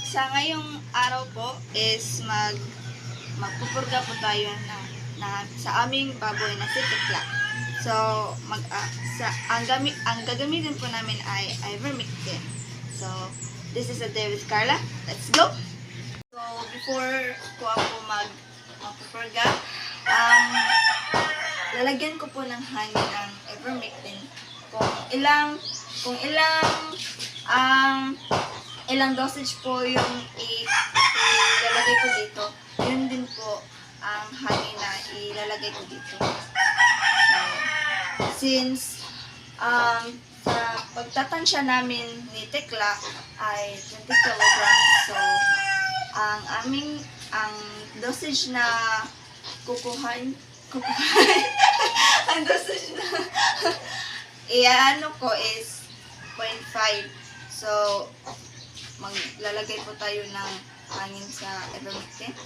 Sa ngayong araw po is magpupurga po tayo na sa aming baboy na si Tekla. So, ang gagamitin po namin ay ivermectin. So, this is a day with Carla. Let's go! So, before ko ako magpupurga, lalagyan ko po ng hangin ng ivermectin ilang dosage po yung ilalagay ko dito. Yun din po ang hangin na ilalagay ko dito. So, since sa pagtatansya namin ni Tekla ay 20 kilograms, so ang dosage na kukuhain ang dosage na iano ko is 0.5. So, maglalagay po tayo ng hangin sa ivermectin. So,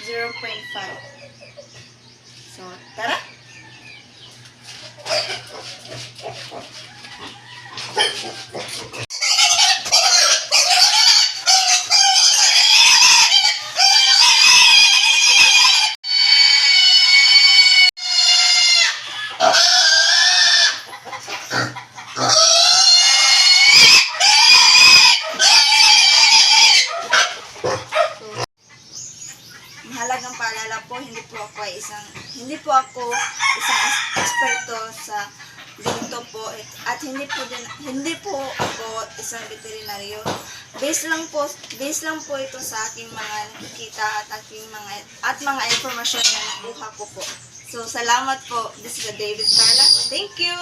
0.5. So, tara! Mahalagang paalala po, hindi po ako isang eksperto sa ganito po at hindi po ako isang veterinaryo. Base lang po ito sa aking mga nakikita at mga informasyon na nakuha ko po. So, salamat po. This is David Carla. Thank you!